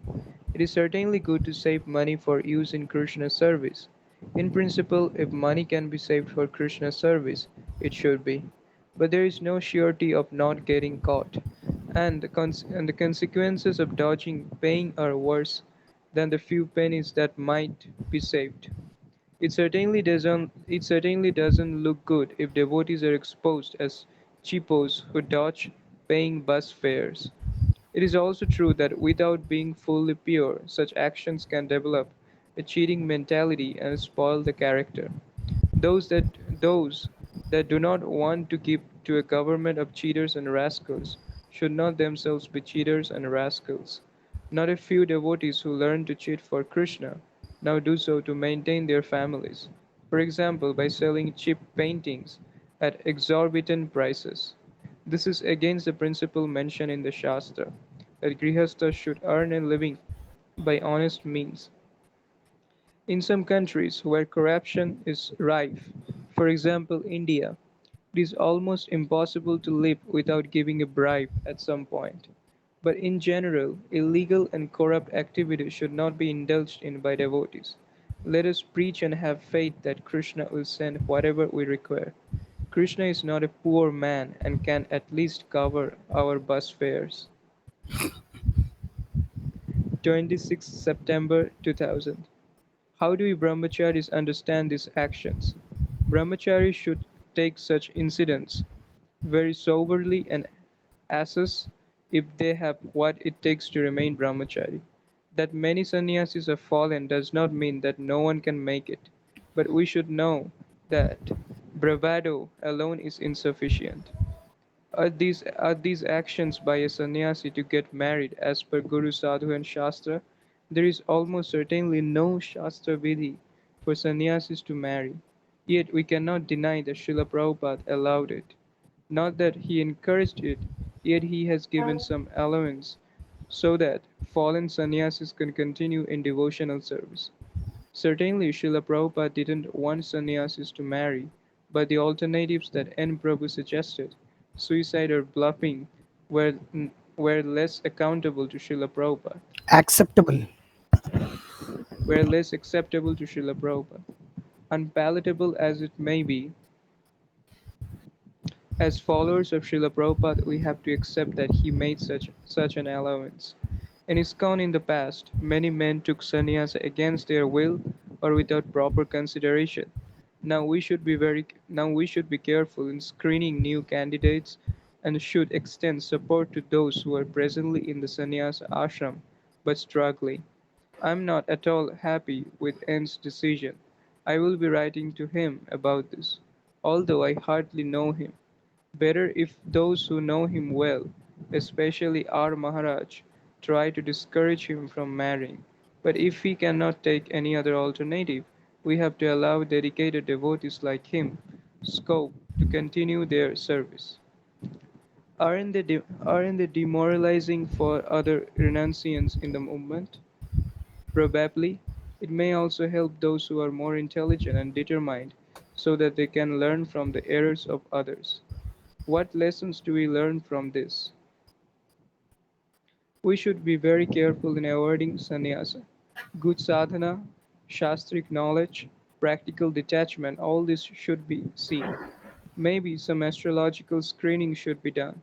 It is certainly good to save money for use in Krishna's service. In principle, if money can be saved for Krishna's service, it should be. But there is no surety of not getting caught, and the consequences of dodging paying are worse than the few pennies that might be saved. It certainly doesn't look good if devotees are exposed as cheapos who dodge paying bus fares. It is also true that without being fully pure, such actions can develop a cheating mentality and spoil the character. Those that do not want to keep to a government of cheaters and rascals should not themselves be cheaters and rascals. Not a few devotees who learn to cheat for Krishna now do so to maintain their families, for example by selling cheap paintings at exorbitant prices. This is against the principle mentioned in the Shastra, that Grihasthas should earn a living by honest means. In some countries where corruption is rife, for example India, it is almost impossible to live without giving a bribe at some point. But in general, illegal and corrupt activities should not be indulged in by devotees. Let us preach and have faith that Krishna will send whatever we require. Krishna is not a poor man and can at least cover our bus fares. 26 September 2000. How do we brahmacharis understand these actions? Brahmacharis should take such incidents very soberly and assess if they have what it takes to remain brahmachari. That many sannyasis have fallen does not mean that no one can make it, but we should know that bravado alone is insufficient. Are these actions by a sannyasi to get married as per Guru Sadhu and Shastra? There is almost certainly no Shastra Vidhi for sannyasis to marry. Yet we cannot deny that Srila Prabhupada allowed it. Not that he encouraged it, yet he has given some allowance so that fallen sannyasis can continue in devotional service. Certainly, Srila Prabhupada didn't want sannyasis to marry, but the alternatives that N. Prabhu suggested, suicide or bluffing, were, were less accountable to Srila Prabhupada, Acceptable. were less acceptable to Srila Prabhupada. Unpalatable as it may be, as followers of Srila Prabhupada, we have to accept that he made such an allowance. In ISKCON in the past, many men took sannyasa against their will or without proper consideration. Now we should be careful in screening new candidates and should extend support to those who are presently in the sannyasa ashram but struggling. I am not at all happy with N's decision. I will be writing to him about this, although I hardly know him. Better if those who know him well, especially our Maharaj, try to discourage him from marrying. But if he cannot take any other alternative, we have to allow dedicated devotees like him scope to continue their service. Aren't they demoralizing for other renunciants in the movement? Probably. It may also help those who are more intelligent and determined so that they can learn from the errors of others. What lessons do we learn from this? We should be very careful in avoiding sannyasa. Good sadhana, shastric knowledge, practical detachment, all this should be seen. Maybe some astrological screening should be done.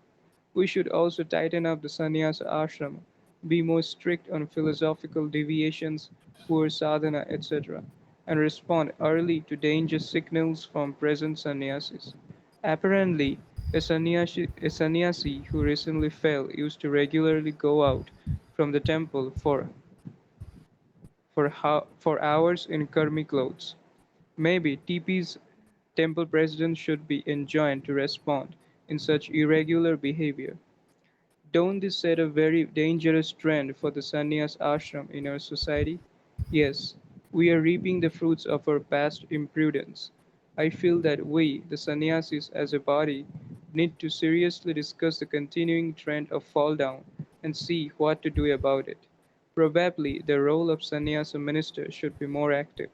We should also tighten up the sannyasa ashram, be more strict on philosophical deviations, poor sadhana, etc., and respond early to danger signals from present sannyasis. Apparently, a sannyasi who recently fell used to regularly go out from the temple for hours in karmi clothes. Maybe TP's temple president should be enjoined to respond in such irregular behavior. Don't this set a very dangerous trend for the sannyas ashram in our society? Yes, we are reaping the fruits of our past imprudence. I feel that we, the sannyasis as a body, need to seriously discuss the continuing trend of fall down and see what to do about it. Probably the role of sannyasa minister should be more active.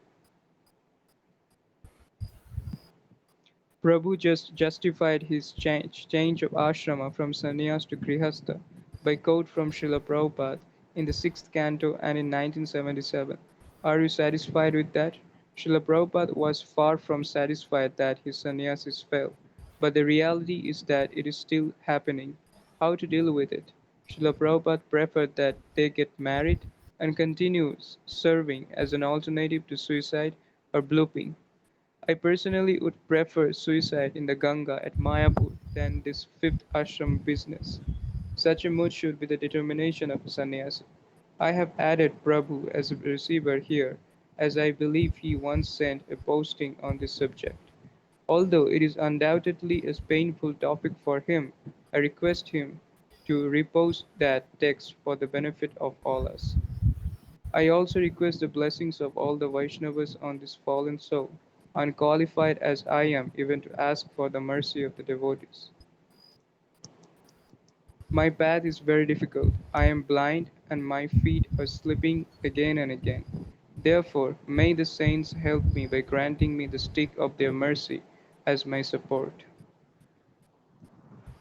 Prabhu just justified his change of ashrama from sannyas to grihastha by quote from Srila Prabhupada in the sixth canto and in 1977. Are you satisfied with that? Srila Prabhupada was far from satisfied that his sannyasis fell, but the reality is that it is still happening. How to deal with it? Srila Prabhupada preferred that they get married and continue serving as an alternative to suicide or blooping. I personally would prefer suicide in the Ganga at Mayapur than this fifth ashram business. Such a mood should be the determination of a sannyasi. I have added Prabhu as a receiver here, as I believe he once sent a posting on this subject. Although it is undoubtedly a painful topic for him, I request him to repost that text for the benefit of all us. I also request the blessings of all the Vaishnavas on this fallen soul, unqualified as I am even to ask for the mercy of the devotees. My path is very difficult. I am blind and my feet are slipping again and again. Therefore, may the saints help me by granting me the stick of their mercy as my support.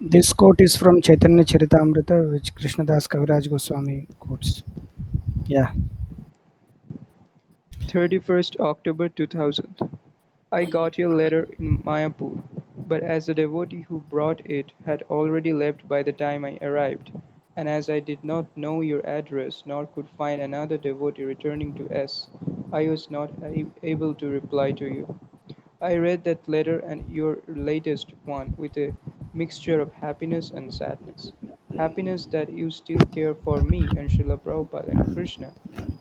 This quote is from Chaitanya Charitamrita, which Krishnadas Kaviraj Goswami quotes. Yeah. 31st October 2000. I got your letter in Mayapur, but as the devotee who brought it had already left by the time I arrived, and as I did not know your address nor could find another devotee returning to S, I was not able to reply to you. I read that letter and your latest one with a mixture of happiness and sadness. Happiness that you still care for me and Srila Prabhupada and Krishna,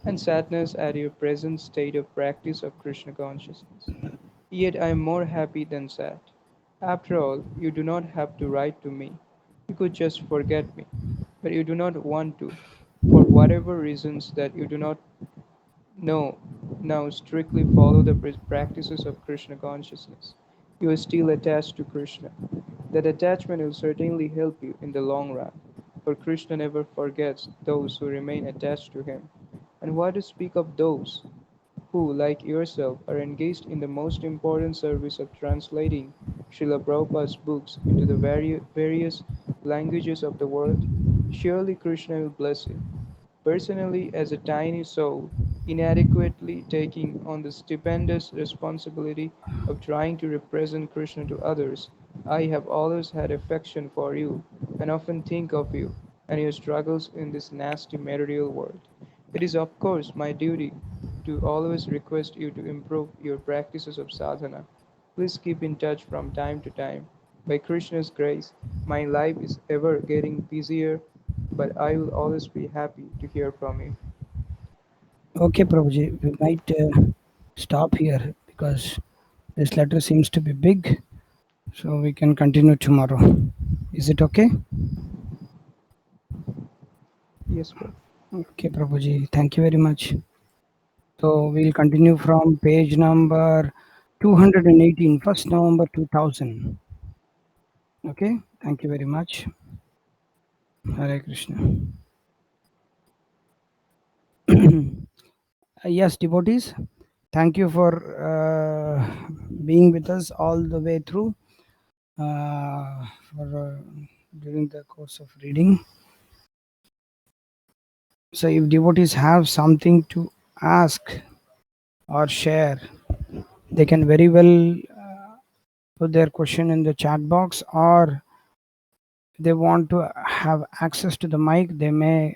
and sadness at your present state of practice of Krishna consciousness. Yet I am more happy than sad. After all, you do not have to write to me. You could just forget me. But you do not want to, for whatever reasons that you do not know now strictly follow the practices of Krishna consciousness. You are still attached to Krishna. That attachment will certainly help you in the long run, for Krishna never forgets those who remain attached to him. And why to speak of those who, like yourself, are engaged in the most important service of translating Srila Prabhupada's books into the various languages of the world? Surely Krishna will bless you. Personally, as a tiny soul, inadequately taking on the stupendous responsibility of trying to represent Krishna to others, I have always had affection for you and often think of you and your struggles in this nasty material world. It is, of course, my duty to always request you to improve your practices of sadhana. Please keep in touch from time to time. By Krishna's grace, my life is ever getting busier, but I will always be happy to hear from you. Okay, Prabhuji, we might stop here because this letter seems to be big, so we can continue tomorrow. Is it okay? Yes, Prabhu. Okay, Prabhuji, thank you very much. So we'll continue from page number 218, 1st November 2000. Okay, thank you very much. Hare Krishna. Yes, devotees, thank you for being with us all the way through for during the course of reading. So if devotees have something to ask or share, they can very well put their question in the chat box, or if they want to have access to the mic, they may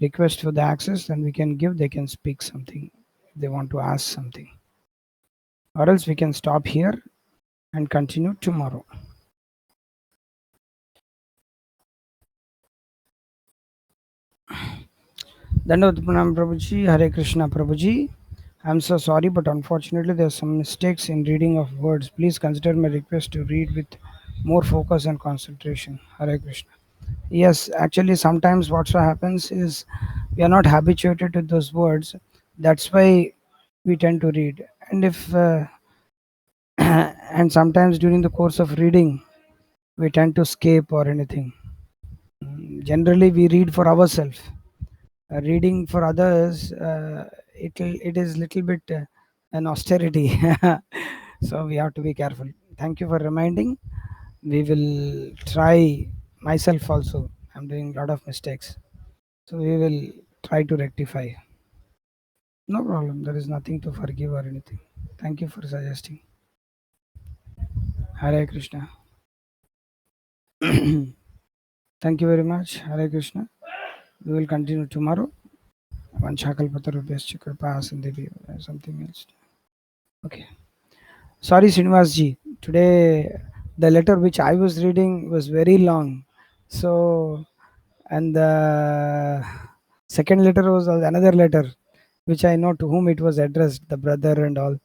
request for the access and we can give, they can speak something if they want to ask something, or else we can stop here and continue tomorrow. Dandavat Pranam Prabhuji, Hare Krishna Prabhuji. I'm so sorry, but unfortunately there are some mistakes in reading of words. Please consider my request to read with more focus and concentration. Hare Krishna. Yes, actually sometimes what so happens is we are not habituated to those words. That's why we tend to read. And if and sometimes during the course of reading we tend to escape or anything. Generally we read for ourselves. Reading for others, it is little bit an austerity. So we have to be careful. Thank you for reminding. We will try. Myself also, I'm doing a lot of mistakes, so we will try to rectify. No problem, there is nothing to forgive or anything. Thank you for suggesting. Hare Krishna. Thank you very much. Hare Krishna. We will continue tomorrow. Vanchakalpatarubhyascha kripa sindhibhyo. Something else. Okay. Sorry, Srinivas ji. Today, the letter which I was reading was very long. So, and the second letter was another letter, which I know to whom it was addressed, the brother and all.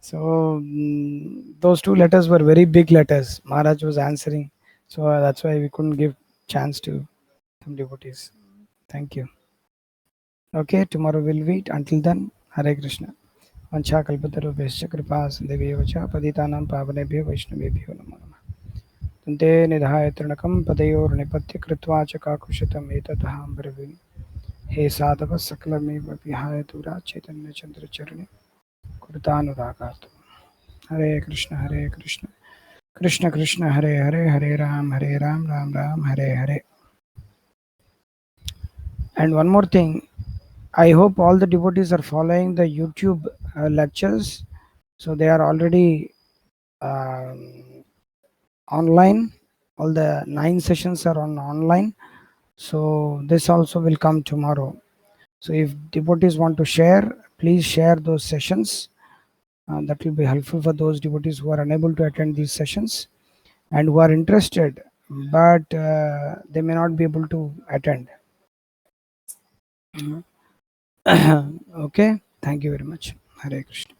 So, those two letters were very big letters. Maharaj was answering. So, that's why we couldn't give chance to some devotees. Thank you. Okay, tomorrow we'll meet. Until then, Hare Krishna. वंशाकल्पतरुभ्यश्च कृपा सिन्धुभ्यो च पतितानां पावनेभ्यो वैष्णवेभ्यो नमो नमः। तन्ते निधाय तृणकं पदयोर्निपत्य कृत्वा च काकुशतम् एतदहं ब्रवीमि। हे साधव सकलमेव विहाय दूरा चैतन्यचन्द्रचरणे कृतानुरागात्। हरे Krishna Krishna Krishna Hare Hare, Hare Ram, Ram Ram, Hare Hare. And one more thing, I hope all the devotees are following the YouTube lectures. So they are already online. All the 9 sessions are on online. So this also will come tomorrow. So if devotees want to share, please share those sessions. That will be helpful for those devotees who are unable to attend these sessions and who are interested, but they may not be able to attend. Okay, thank you very much. Hare Krishna.